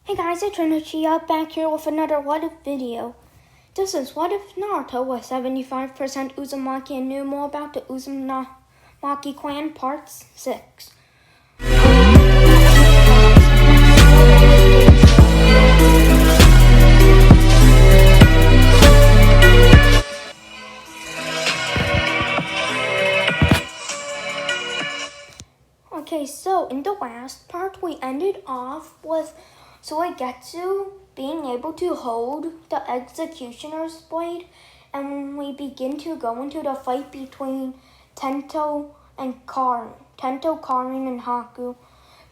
Hey guys, it's Orochimaru back here with another What If video. This is What If Naruto was 75% Uzumaki and knew more about the Uzumaki clan part 6. Okay, so in the last part we ended off with Suigetsu being able to hold the executioner's blade, and we begin to go into the fight between Tento, Karin, and Haku.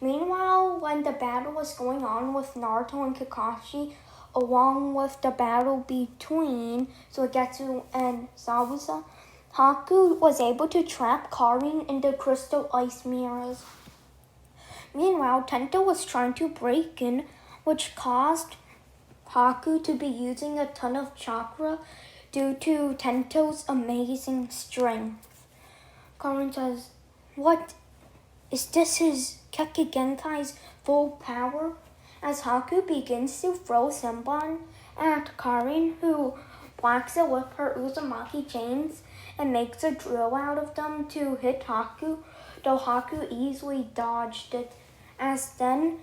Meanwhile, when the battle was going on with Naruto and Kakashi, along with the battle between Suigetsu and Zabuza, Haku was able to trap Karin in the crystal ice mirrors. Meanwhile, Tento was trying to break in, which caused Haku to be using a ton of chakra due to Tento's amazing strength. Karin says, "What? Is this his Kekkei full power?" As Haku begins to throw Senbon at Karin, who blocks it with her Uzumaki chains and makes a drill out of them to hit Haku, though Haku easily dodged it. As then,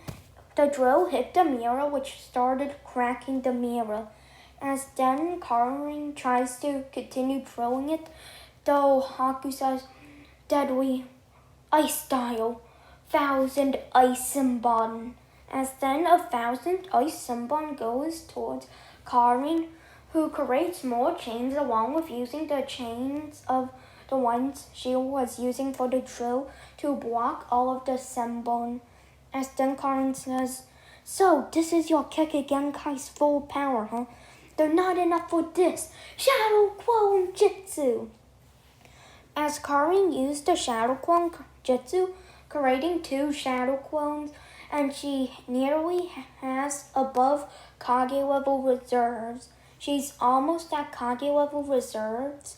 the drill hit the mirror, which started cracking the mirror. As then, Karin tries to continue drilling it, though Haku says, "Deadly ice style, 1,000 ice Senbon." As then, 1,000 ice Senbon goes towards Karin, who creates more chains along with using the chains of the ones she was using for the drill to block all of the Senbon. As then Karin says, "So, this is your Kekkei full power, huh? They're not enough for this Shadow Clone Jutsu." As Karin used the Shadow Clone Jutsu, creating 2 Shadow Clones, and she nearly has above Kage level reserves. She's almost at Kage level reserves,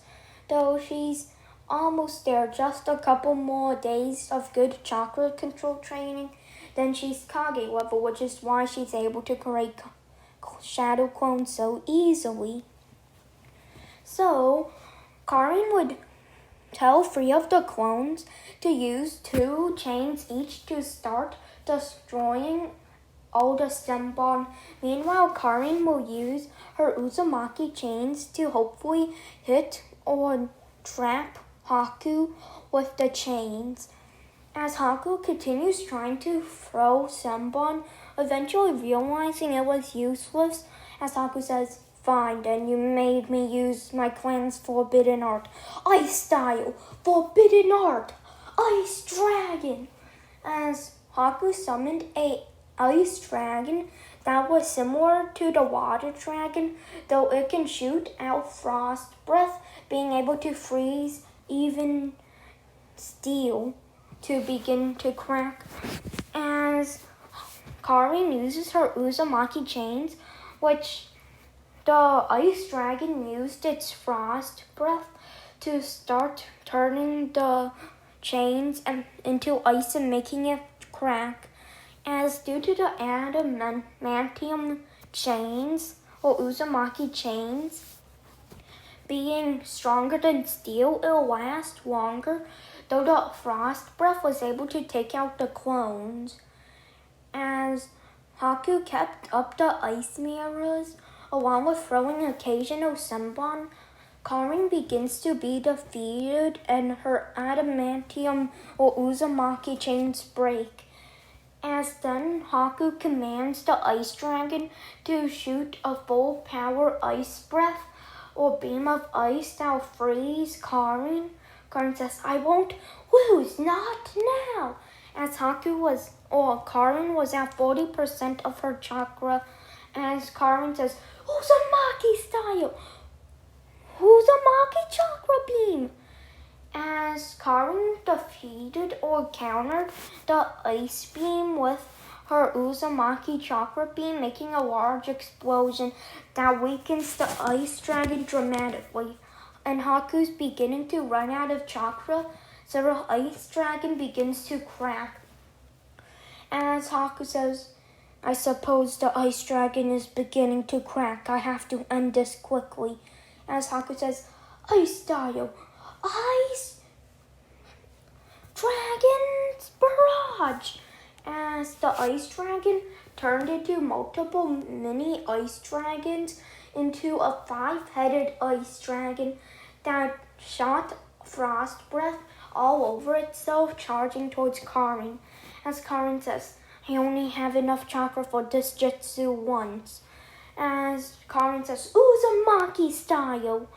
though she's almost there, just a couple more days of good chakra control training. Then she's Kage level, which is why she's able to create shadow clones so easily. So, Karin would tell 3 of the clones to use 2 chains each to start destroying all the Senbon. Meanwhile, Karin will use her Uzumaki chains to hopefully hit or trap Haku with the chains. As Haku continues trying to throw Senbon, eventually realizing it was useless, as Haku says, "Fine, then you made me use my clan's forbidden art. Ice style, forbidden art, ice dragon." As Haku summoned a ice dragon that was similar to the water dragon, though it can shoot out frost breath, being able to freeze even steel to begin to crack. As Karin uses her Uzumaki chains, which the ice dragon used its frost breath to start turning the chains into ice and making it crack. As due to the adamantium chains, or Uzumaki chains, being stronger than steel, it'll last longer, though the frost breath was able to take out the clones. As Haku kept up the ice mirrors, along with throwing occasional Senbon, Karin begins to be defeated and her adamantium or Uzumaki chains break. As then, Haku commands the ice dragon to shoot a full power ice breath or beam of ice that'll freeze Karin. Karin says, "I won't lose, not now." As Karin was at 40% of her chakra, as Karin says, "Uzumaki style, Uzumaki chakra beam." As Karin defeated or countered the ice beam with her Uzumaki chakra beam, making a large explosion that weakens the ice dragon dramatically. And Haku's beginning to run out of chakra, so the ice dragon begins to crack. As Haku says, I suppose the ice dragon is beginning to crack. I have to end this quickly. As Haku says, ice style, ice dragon's barrage. As the ice dragon turned into multiple mini ice dragons into a 5-headed ice dragon that shot frost breath all over itself, charging towards Karin. As Karin says, I only have enough chakra for this jutsu once. As Karin says, uzumaki style,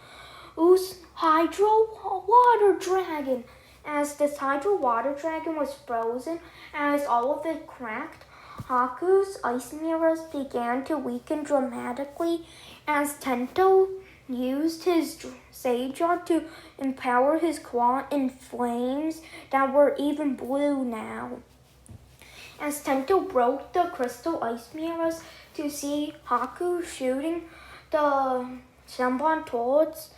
hydro water dragon. As this hydro water dragon was frozen, as all of it cracked, Haku's ice mirrors began to weaken dramatically as Tento used his sage art to empower his claw in flames that were even blue now. As Tento broke the crystal ice mirrors to see Haku shooting the Senbon towards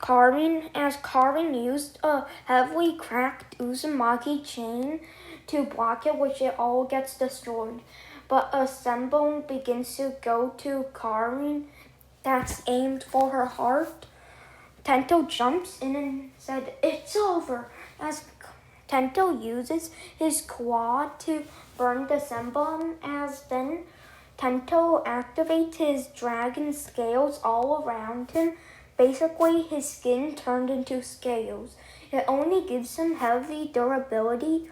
Karin, as Karin used a heavily cracked uzumaki chain to block it, which it all gets destroyed. But a Senbon begins to go to Karin that's aimed for her heart. Tento jumps in and said, it's over, as Tento uses his claw to burn the Senbon, as then Tento activates his dragon scales all around him. Basically, his skin turned into scales. It only gives him heavy durability,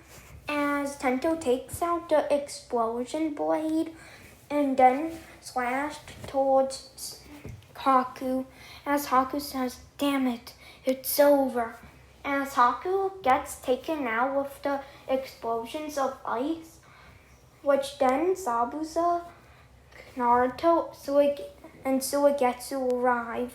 as Tento takes out the explosion blade and then slashed towards Haku, as Haku says, damn it, it's over. As Haku gets taken out with the explosions of ice, which then Zabuza, Naruto, and Suigetsu arrive.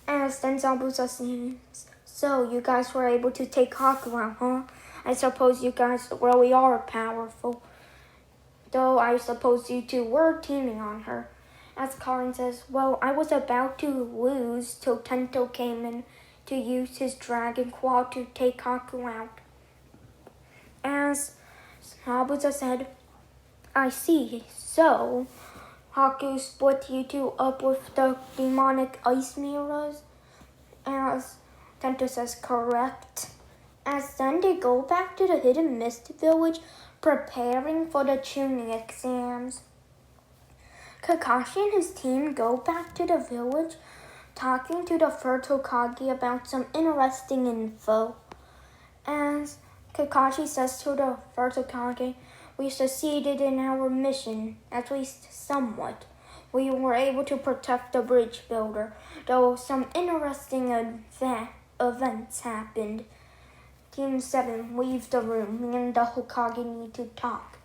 As then Zabuza says, so you guys were able to take Haku out, huh? I suppose you guys really are powerful. Though I suppose you two were teaming on her. As Karin says, well, I was about to lose till Tento came in to use his dragon claw to take Haku out. As Zabuza said, I see. So, Haku split you two up with the demonic ice mirrors? As Tento says, correct. As then they go back to the Hidden Mist Village, preparing for the Chunin exams. Kakashi and his team go back to the village, talking to the first Hokage about some interesting info. As Kakashi says to the first Hokage, we succeeded in our mission, at least somewhat. We were able to protect the bridge builder, though some interesting events happened. Team 7 leaves the room, and the Hokage need to talk.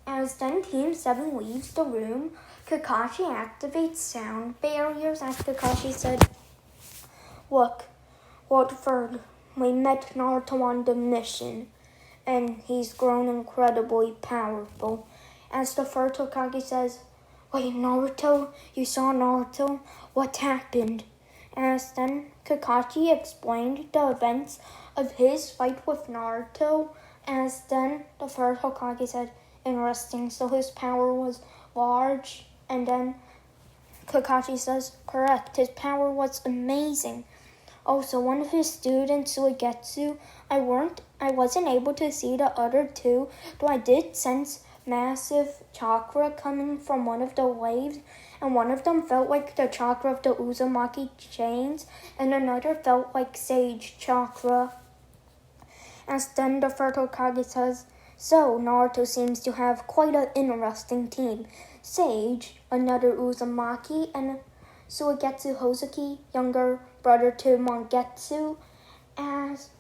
As then Team 7 leaves the room, Kakashi activates sound barriers, as Kakashi said, look, Watford, we met Naruto on the mission, and he's grown incredibly powerful. As the first Hokage says, wait, Naruto? You saw Naruto? What happened? As then Kakashi explained the events of his fight with Naruto, as then the first Hokage said, interesting, so his power was large, and then Kakashi says, correct, his power was amazing. Also, one of his students, Suigetsu, I wasn't able to see the other two, though I did sense massive chakra coming from one of the waves, and one of them felt like the chakra of the Uzumaki chains, and another felt like sage chakra. As then the first Hokage says, so Naruto seems to have quite an interesting team. Sage, another Uzumaki, and Suigetsu Hozuki, younger brother to Mangetsu. As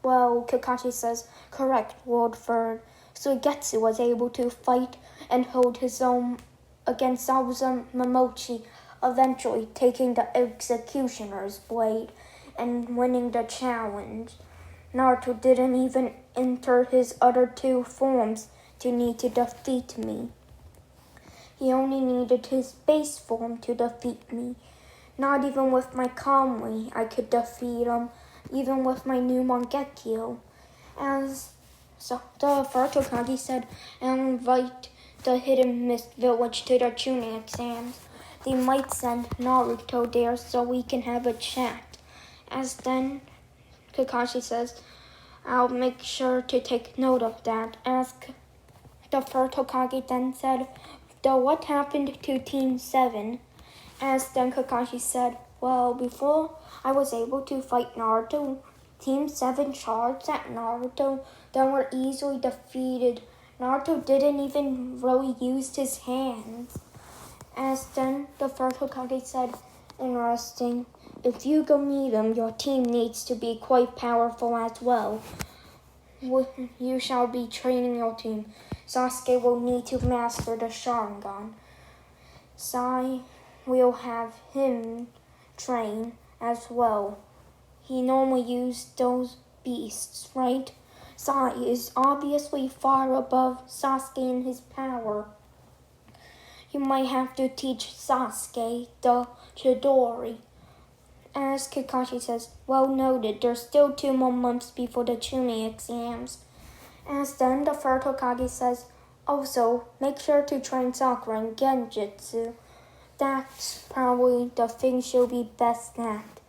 well, Kakashi says, correct, Lord Fern. Suigetsu was able to fight and hold his own against Zabuza Momochi, eventually taking the Executioner's blade and winning the challenge. Naruto didn't even enter his other two forms to need to defeat me. He only needed his base form to defeat me. Not even with my Kamui I could defeat him, even with my new Mangekyo. As So the first Hokage said, "I'll invite the Hidden Mist Village to the Chunin exams. They might send Naruto there so we can have a chat." As then Kakashi says, "I'll make sure to take note of that." As the first Hokage then said, "Though what happened to Team 7? As then Kakashi said, "Well, before I was able to fight Naruto, Team 7 charged at Naruto, then were easily defeated. Naruto didn't even really use his hands." As then the first Hokage said, "Interesting. If you go meet him, your team needs to be quite powerful as well. You shall be training your team. Sasuke will need to master the Sharingan. Sai will have him train as well. He normally used those beasts, right? Sai is obviously far above Sasuke in his power. You might have to teach Sasuke the Chidori." As Kakashi says, "Well noted, there's still 2 more months before the Chunin exams." As then the third Hokage says, "Also, make sure to train Sakura in Genjutsu. That's probably the thing she'll be best at.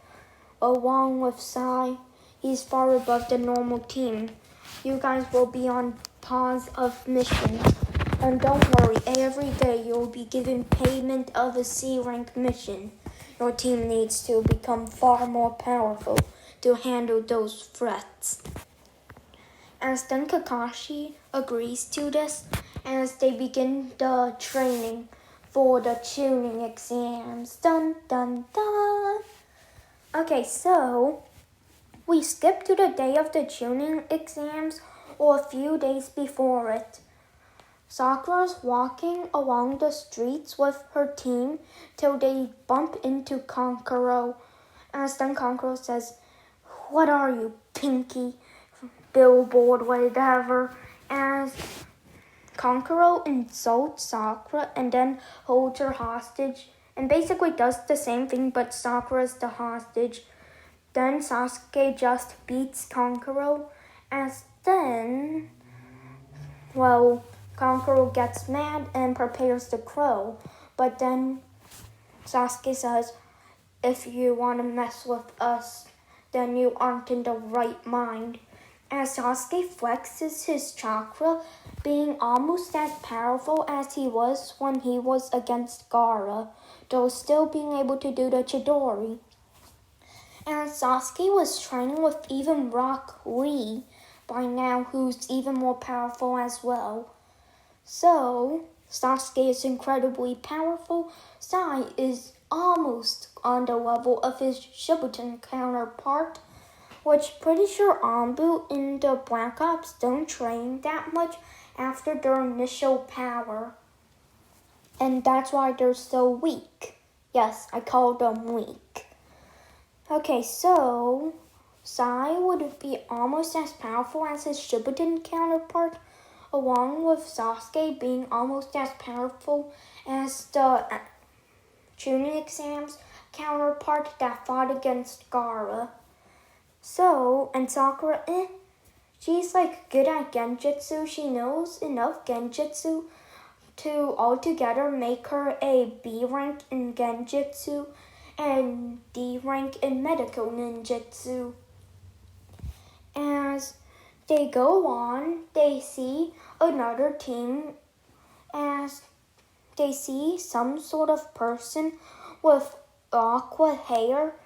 Along with Sai, he's far above the normal team. You guys will be on pause of missions. And don't worry, every day you'll be given payment of a C-rank mission. Your team needs to become far more powerful to handle those threats." As then Kakashi agrees to this as they begin the training for the Chunin exams. Dun dun dun. Okay, so we skip to the day of the Chunin exams or a few days before it. Sakura's walking along the streets with her team till they bump into Kankuro. As then Kankuro says, "What are you, Pinky? Billboard, whatever." As Kankuro insults Sakura and then holds her hostage and basically does the same thing, but Sakura's the hostage. Then Sasuke just beats Kankuro. As then, Kankuro gets mad and prepares the crow. But then Sasuke says, "If you want to mess with us, then you aren't in the right mind." As Sasuke flexes his chakra, being almost as powerful as he was when he was against Gaara, though still being able to do the Chidori. And Sasuke was training with even Rock Lee by now, who's even more powerful as well. So, Sasuke is incredibly powerful. Sai is almost on the level of his Shippuden counterpart, which pretty sure Anbu in the Black Ops don't train that much after their initial power. And that's why they're so weak. Yes, I call them weak. Okay, so Sai would be almost as powerful as his Shippuden counterpart, along with Sasuke being almost as powerful as the Chunin exams counterpart that fought against Gaara. So, and Sakura, she's like good at Genjutsu. She knows enough Genjutsu to altogether make her a B rank in Genjutsu and D rank in medical ninjutsu. As they go on, they see another team as they see some sort of person with aqua hair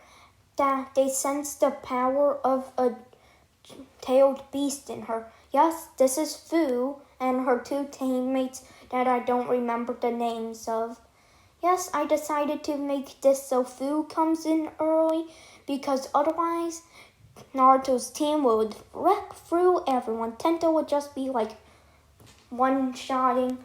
that they sense the power of a tailed beast in her. Yes, this is Fu and her 2 teammates that I don't remember the names of. Yes, I decided to make this so Fu comes in early because otherwise Naruto's team would wreck through everyone. Tento would just be like one-shotting,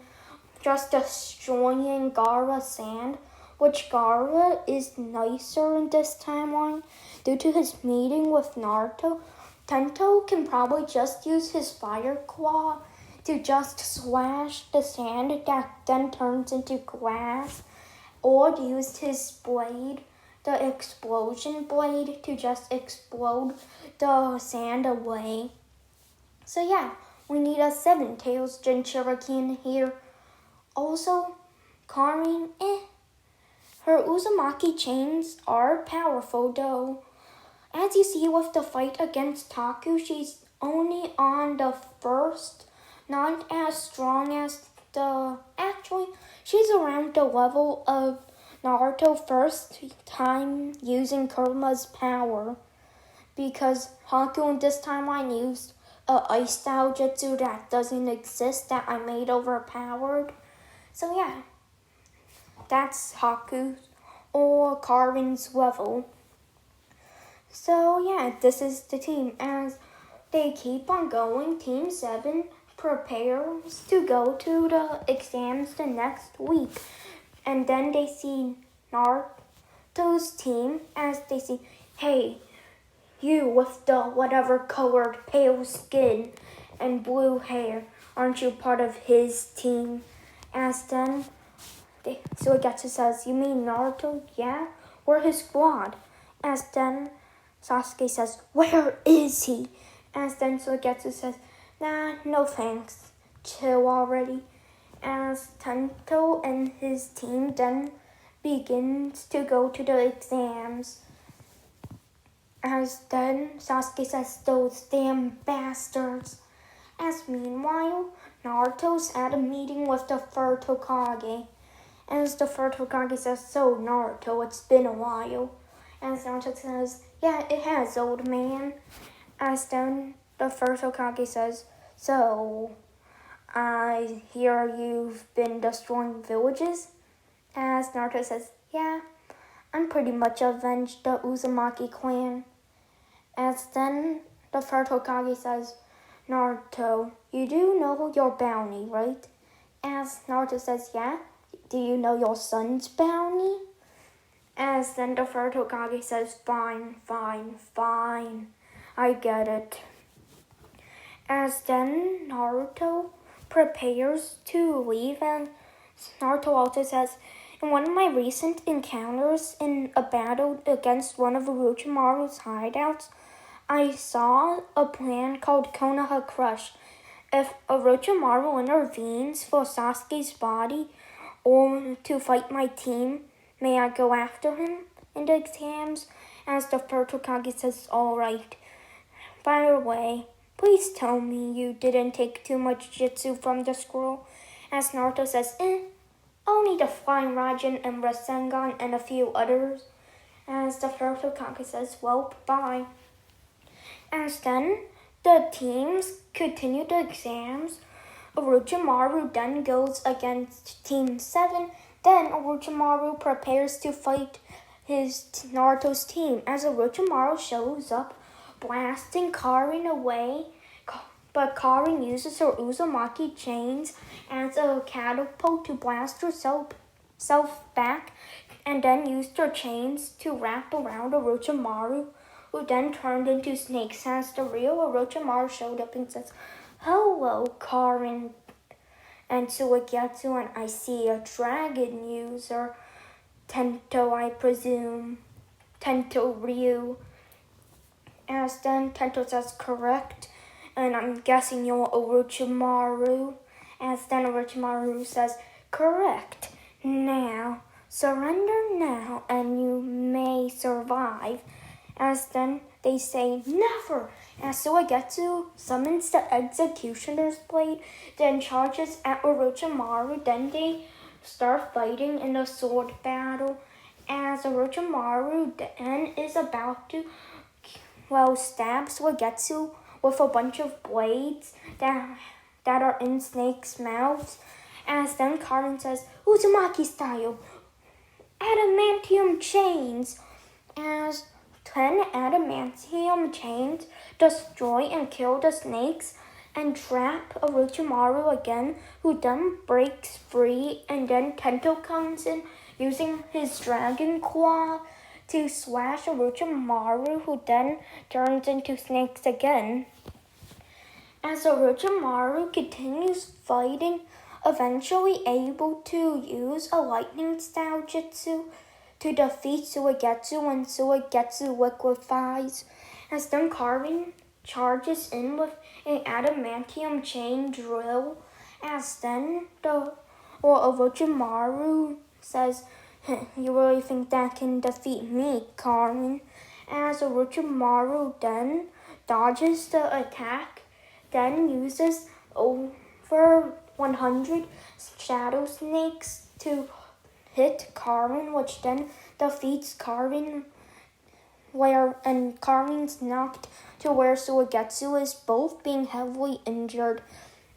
just destroying Gaara's sand, which Gaara is nicer in this timeline due to his meeting with Naruto. Tento can probably just use his fire claw to just slash the sand that then turns into glass, or use his blade, the explosion blade, to just explode the sand away. So yeah, We need a 7-tails Jinchuriki here. Also, Karin, her uzumaki chains are powerful though. As you see with the fight against Haku, she's only on the first, not as strong as actually, she's around the level of Naruto first time using Kuruma's power. Because Haku in this timeline used a ice style jutsu that doesn't exist that I made overpowered. So yeah, that's Haku's or Karin's level. So yeah, this is the team. As they keep on going, Team 7 prepares to go to the exams the next week. And then they see Naruto's team as they see, hey, you with the whatever colored pale skin and blue hair, aren't you part of his team? As then, Suigetsu says, you mean Naruto? Yeah, we're his squad. As then, Sasuke says, where is he? As then Suigetsu says, nah, no thanks. Chill already. As Tento and his team then begins to go to the exams. As then Sasuke says, those damn bastards. As meanwhile, Naruto's at a meeting with the third Hokage. As the third Hokage says, so Naruto, it's been a while. As Naruto says, yeah, it has, old man. As then the first Hokage says, so, I hear you've been destroying villages? As Naruto says, yeah, I'm pretty much avenged the Uzumaki clan. As then the third Hokage says, Naruto, you do know your bounty, right? As Naruto says, yeah, do you know your son's bounty? As then the third Hokage says, fine, I get it. As then Naruto prepares to leave, and Naruto also says, in one of my recent encounters in a battle against one of Orochimaru's hideouts, I saw a plan called Konoha Crush. If Orochimaru intervenes for Sasuke's body or to fight my team, may I go after him in the exams? As the third Hokage says, alright. By the way, please tell me you didn't take too much jutsu from the scroll. As Naruto says, only the Flying Raijin and Rasengan and a few others. As the third Hokage says, well, bye. As then the teams continue the exams, Orochimaru then goes against Team 7. Then Orochimaru prepares to fight his Naruto's team as Orochimaru shows up, blasting Karin away. But Karin uses her uzumaki chains as a catapult to blast herself back, and then used her chains to wrap around Orochimaru, who then turned into snakes. As the real Orochimaru showed up and says, hello, Karin and Suigetsu, and I see a dragon user. Tento, I presume. Tento Ryu. As then Tento says, correct, and I'm guessing you're Orochimaru. As then Orochimaru says, correct. Now, surrender now, and you may survive. As then they say, never. As Suigetsu summons the Executioner's Blade, then charges at Orochimaru. Then they start fighting in a sword battle. As Orochimaru then is about to, stab Suigetsu with a bunch of blades that are in snakes' mouths. As then Karin says, Uzumaki style, adamantium chains. As 10 adamantium chains destroy and kill the snakes and trap Orochimaru again, who then breaks free, and then Tento comes in using his dragon claw to slash Orochimaru, who then turns into snakes again. As Orochimaru continues fighting, eventually able to use a lightning style jutsu to defeat Suigetsu when Suigetsu liquefies. As then Karin charges in with an adamantium chain drill. As then Orochimaru says, "You really think that can defeat me, Carmen?" As Orochimaru then dodges the attack, then uses over 100 shadow snakes to hit Carmen, which then defeats Carmen, and Carmen's knocked to where Suigetsu is, both being heavily injured.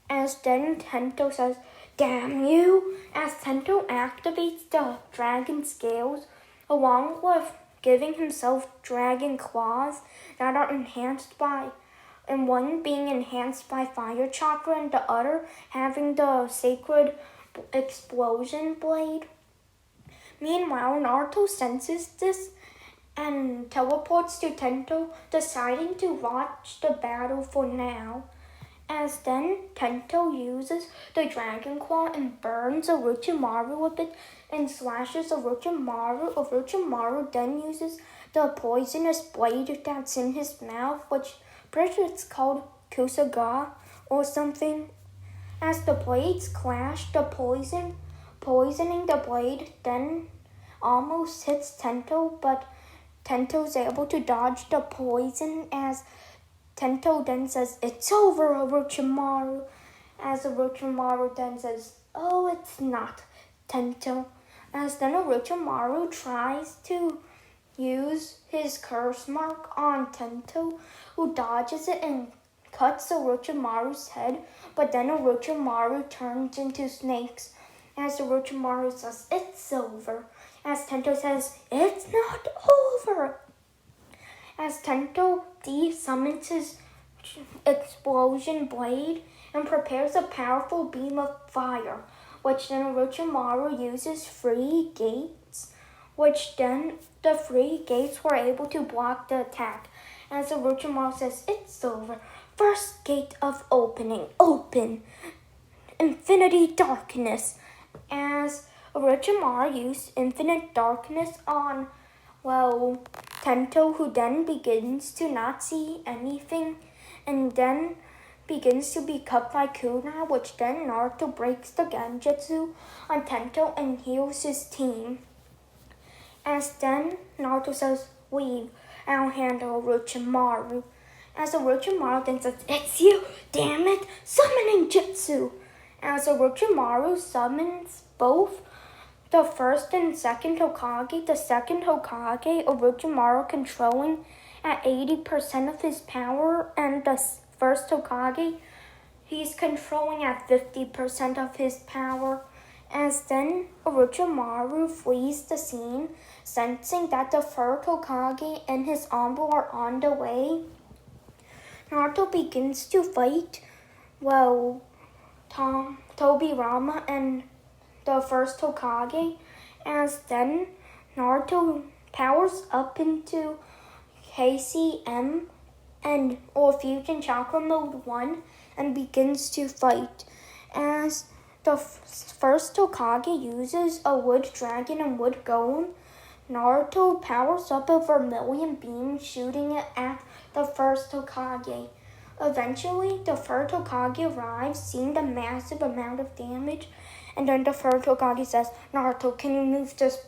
As then Tento says, "Damn you!" As Tento activates the dragon scales, along with giving himself dragon claws that are enhanced by, and one being enhanced by fire chakra and the other having the sacred explosion blade. Meanwhile, Naruto senses this and teleports to Tento, deciding to watch the battle for now. As then Tento uses the Dragon Claw and burns Orochimaru a bit and slashes Orochimaru. Orochimaru then uses the poisonous blade that's in his mouth, which it's called Kusaga or something. As the blades clash, the poisoning the blade then almost hits Tento, but Tento's able to dodge the poison as Tento then says, "It's over, Orochimaru." As Orochimaru then says, "Oh, it's not, Tento." As then Orochimaru tries to use his curse mark on Tento, who dodges it and cuts Orochimaru's head, but then Orochimaru turns into snakes. As Orochimaru says, "It's over." As Tento says, "It's not over." As Tento summons his explosion blade and prepares a powerful beam of fire, which then Orochimaru uses 3 gates, which then the 3 gates were able to block the attack. As Orochimaru says, "It's over. First gate of opening, open. Infinity darkness." As Orochimaru used infinite darkness on, Tento, who then begins to not see anything and then begins to be cut by kunai, which then Naruto breaks the genjutsu on Tento and heals his team. As then Naruto says, "Leave, I'll handle Orochimaru." As Orochimaru then says, "It's you, damn it, summoning jutsu." As Orochimaru summons both the first and second Hokage, the second Hokage, Orochimaru controlling at 80% of his power, and the first Hokage, he's controlling at 50% of his power. As then Orochimaru flees the scene, sensing that the third Hokage and his envoy are on the way. Naruto begins to fight, Tobirama and the first Hokage, as then Naruto powers up into KCM or Fusion Chakra Mode 1 and begins to fight. As the first Hokage uses a wood dragon and wood golem, Naruto powers up a vermilion beam, shooting it at the first Hokage. Eventually, the third Hokage arrives, seeing the massive amount of damage, and then the third Hokage says, "Naruto, can you move this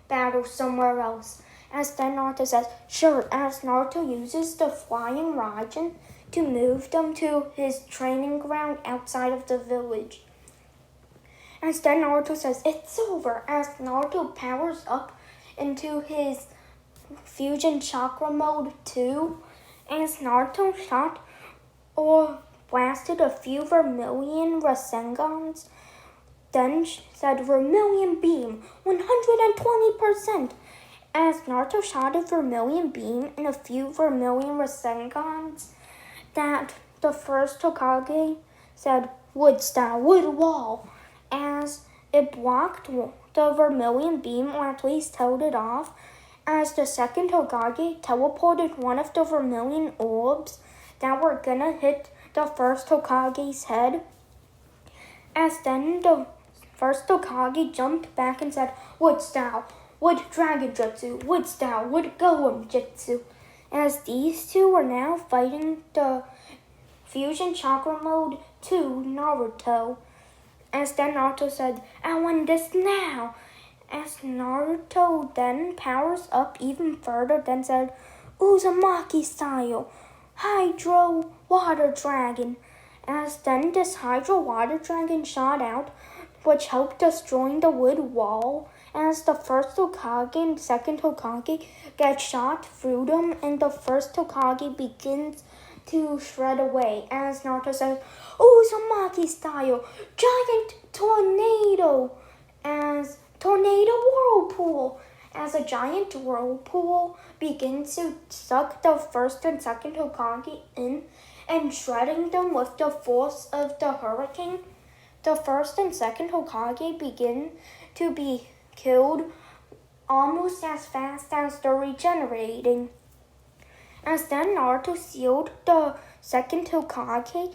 battle somewhere else?" As then Naruto says, "Sure," as Naruto uses the flying Raijin to move them to his training ground outside of the village. As then Naruto says, "It's over," as Naruto powers up into his Fusion Chakra Mode 2, as Naruto shot or blasted a few vermilion Rasengans, then said, "Vermilion beam, 120%. As Naruto shot a vermilion beam and a few vermilion Rasengans, that the first Hokage said, "Wood style, wood wall," as it blocked the vermilion beam, or at least held it off, as the second Hokage teleported one of the vermilion orbs that were gonna hit the first Hokage's head. As then the first Hokage jumped back and said, "Wood style, wood dragon jutsu, wood style, wood golem jutsu." As these two were now fighting the fusion chakra mode to Naruto. As then Naruto said, I want this now. As Naruto then powers up even further, then said, Uzumaki style, Hydro Water Dragon. As then this Hydro Water Dragon shot out, which helped destroying the wood wall. As the first Hokage and second Hokage get shot through them, and the first Hokage begins to shred away. As Naruto says, Uzumaki style, giant tornado. As tornado whirlpool. As a giant whirlpool begins to suck the first and second Hokage in and shredding them with the force of the hurricane. The first and second Hokage begin to be killed almost as fast as they're regenerating. As then Naruto sealed the second Hokage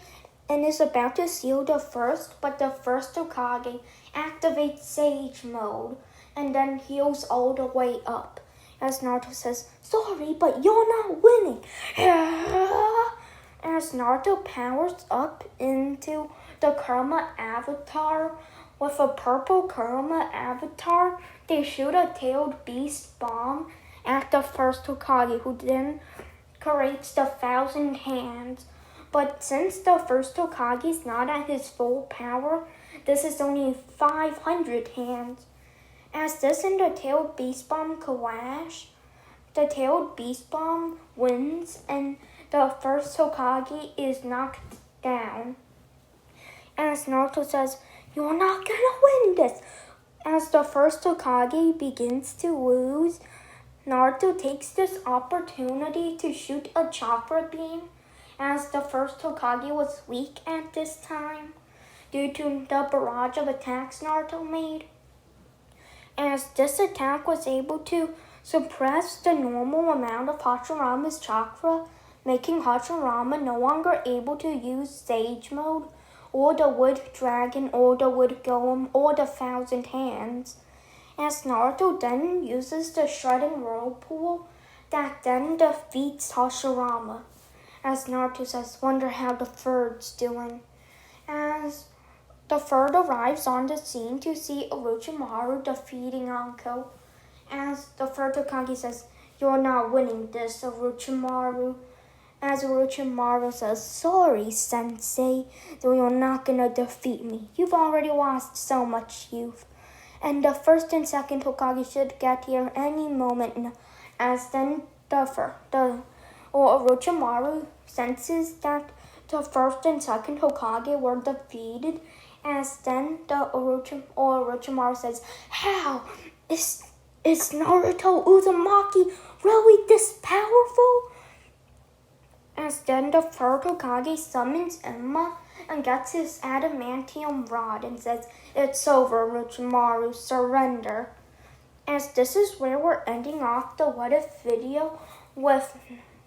and is about to seal the first, but the first Hokage activates Sage mode and then heals all the way up. As Naruto says, sorry, but you're not winning. As Naruto powers up into the Kurama avatar with a purple Kurama avatar, they shoot a tailed beast bomb at the first Hokage, who then creates the 1,000 hands. But since the first Hokage is not at his full power, this is only 500 hands. As this and the tailed beast bomb clash, the tailed beast bomb wins and the first Hokage is knocked down. As Naruto says, you're not gonna win this. As the first Hokage begins to lose, Naruto takes this opportunity to shoot a chakra beam, as the first Hokage was weak at this time due to the barrage of attacks Naruto made. As this attack was able to suppress the normal amount of Hashirama's chakra, making Hashirama no longer able to use Sage mode, or the Wood Dragon, or the Wood Golem, or the 1,000 Hands. As Naruto then uses the Shredding Whirlpool, that then defeats Hashirama. As Naruto says, wonder how the third's doing. As the third arrives on the scene to see Orochimaru defeating Anko. As the third Hokage says, you're not winning this, Orochimaru. As Orochimaru says, sorry, Sensei, though you're not gonna defeat me. You've already lost so much youth. And the first and second Hokage should get here any moment. As then Orochimaru senses that the first and second Hokage were defeated. As then Orochimaru says, how? Is Naruto Uzumaki really this powerful? As then the third Hokage summons Emma and gets his adamantium rod and says, it's over, Orochimaru, surrender. As this is where we're ending off the What If video with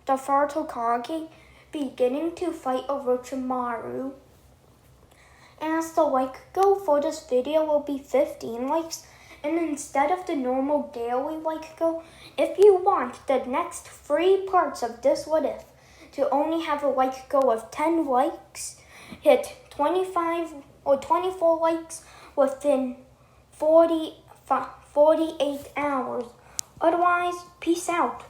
the third Hokage beginning to fight Orochimaru. As the like goal for this video will be 15 likes, and instead of the normal daily like goal, if you want the next 3 parts of this What If to only have a like goal of 10 likes, hit 25 or 24 likes within 48 hours. Otherwise, peace out.